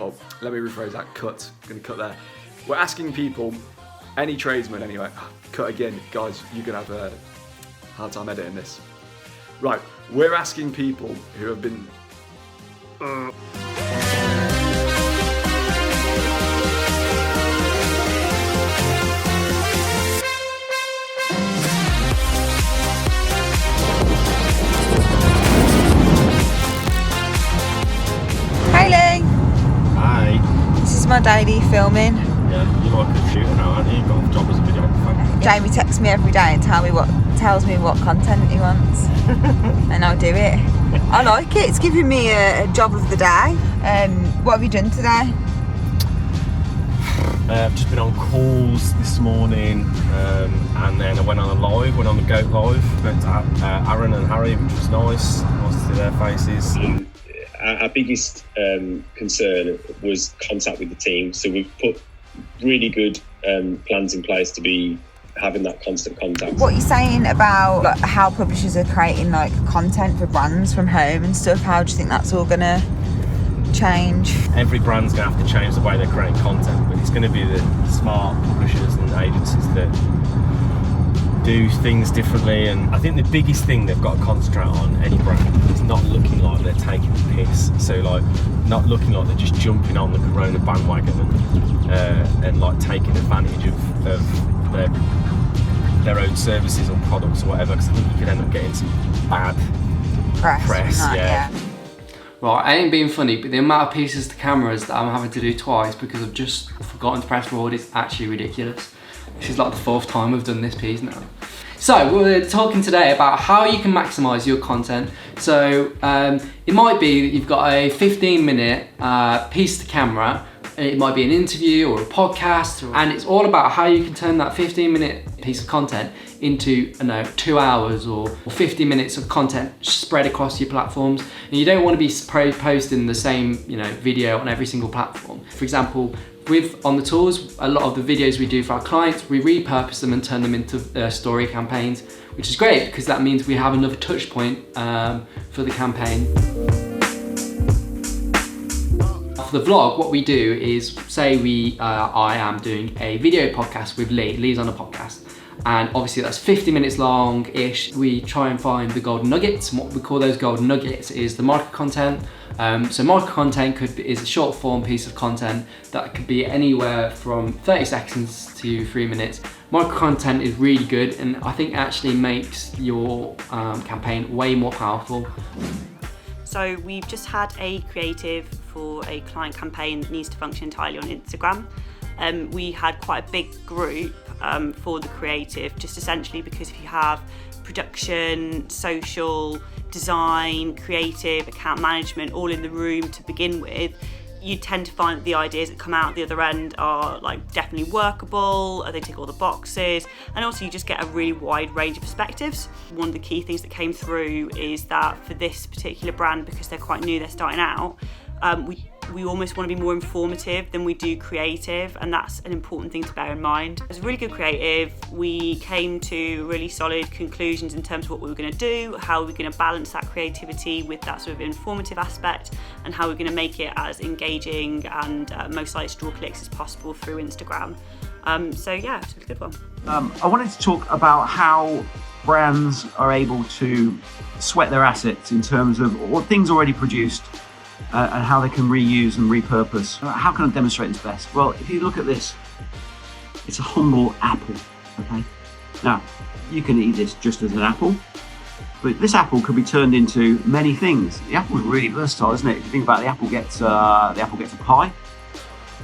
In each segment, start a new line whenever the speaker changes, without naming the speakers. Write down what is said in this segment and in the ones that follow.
Oh, let me rephrase that. Cut. I'm going to cut there. We're asking people, any tradesman anyway. Cut again, guys. You're going to have a hard time editing this. Right. We're asking people who have been.
Hey Lee!
Hi.
This is my daily filming.
Yeah, you like a shooter now, aren't you? You've got a job as a videographer.
Jamie texts me every day and tells me what content he wants. And I'll do it. I like it. It's giving me a job of the day. What have you done today?
I've just been on calls this morning, and then I went on the Goat Live. Went to Aaron and Harry, which was nice. Nice to see their faces.
Our biggest concern was contact with the team, so we've put really good plans in place to be having that constant contact.
What are you saying about like, how publishers are creating like content for brands from home and stuff? How do you think that's all gonna change?
Every brand's going to have to change the way they're creating content, but it's going to be the smart publishers and agencies that do things differently. And I think the biggest thing they've got to concentrate on, any brand, is not looking like they're taking the piss. So like not looking like they're just jumping on the Corona bandwagon and like taking advantage of their own services or products or whatever, because I think you could end up getting some bad press. Yeah.
Right, I ain't being funny, but the amount of pieces to cameras that I'm having to do twice because I've just forgotten to press record is actually ridiculous. This is like the fourth time we've done this piece now. So we're talking today about how you can maximise your content. So it might be that you've got a 15-minute piece to camera. It might be an interview or a podcast, and it's all about how you can turn that 15-minute piece of content into 2 hours or 50 minutes of content spread across your platforms. And you don't want to be posting the same video on every single platform. For example, with On The Tools, a lot of the videos we do for our clients, we repurpose them and turn them into story campaigns, which is great because that means we have another touch point for the campaign. For the vlog, what we do is, say I am doing a video podcast with Lee. Lee's on a podcast. And obviously that's 50 minutes long-ish. We try and find the golden nuggets. And what we call those golden nuggets is the micro content. So micro content is a short form piece of content that could be anywhere from 30 seconds to 3 minutes. Micro content is really good, and I think actually makes your campaign way more powerful.
So we've just had a creative for a client campaign that needs to function entirely on Instagram. We had quite a big group for the creative, just essentially because if you have production, social, design, creative, account management all in the room to begin with, you tend to find that the ideas that come out the other end are like definitely workable, they tick all the boxes, and also you just get a really wide range of perspectives. One of the key things that came through is that for this particular brand, because they're quite new, they're starting out, we almost want to be more informative than we do creative, and that's an important thing to bear in mind. It was a really good creative. We came to really solid conclusions in terms of what we were going to do, how we were going to balance that creativity with that sort of informative aspect, and how we're going to make it as engaging and most likely to draw clicks as possible through Instagram. So yeah, it's a really good one.
I wanted to talk about how brands are able to sweat their assets in terms of what things already produced and how they can reuse and repurpose. How can I demonstrate this best? Well, if you look at this, it's a humble apple, okay? Now, you can eat this just as an apple, but this apple could be turned into many things. The apple is really versatile, isn't it? If you think about it, the apple gets a pie.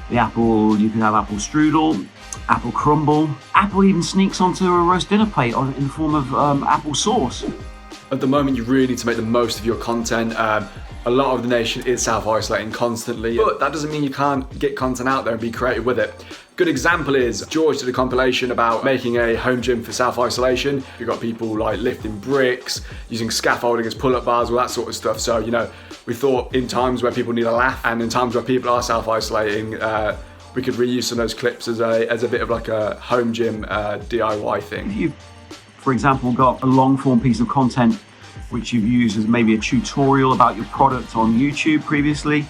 The apple, you can have apple strudel, apple crumble. Apple even sneaks onto a roast dinner plate in the form of apple sauce.
At the moment, you really need to make the most of your content. A lot of the nation is self-isolating constantly, but that doesn't mean you can't get content out there and be creative with it. Good example is George did a compilation about making a home gym for self-isolation. You've got people like lifting bricks, using scaffolding as pull-up bars, all that sort of stuff. So, we thought in times where people need a laugh and in times where people are self-isolating, we could reuse some of those clips as a bit of like a home gym DIY thing.
If you've, for example, got a long-form piece of content which you've used as maybe a tutorial about your product on YouTube previously,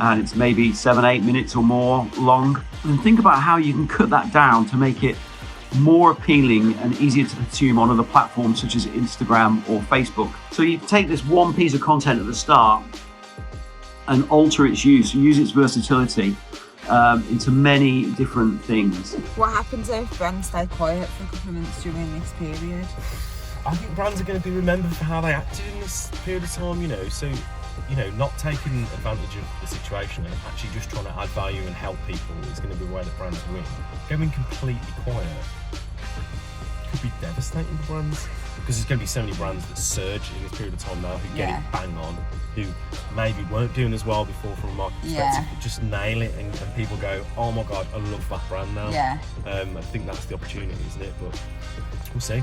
and it's maybe 7-8 minutes or more long. And think about how you can cut that down to make it more appealing and easier to consume on other platforms such as Instagram or Facebook. So you take this one piece of content at the start and alter its use its versatility into many different things.
What happens if brands stay quiet for a couple of months during this period?
I think brands are going to be remembered for how they acted in this period of time, so, not taking advantage of the situation and actually just trying to add value and help people is going to be where the brands win. Going completely quiet could be devastating for brands, because there's going to be so many brands that surge in this period of time now who get it bang on, who maybe weren't doing as well before from a market perspective, but just nail it and people go, oh my god, I love that brand now. I think that's the opportunity, isn't it? But we'll see.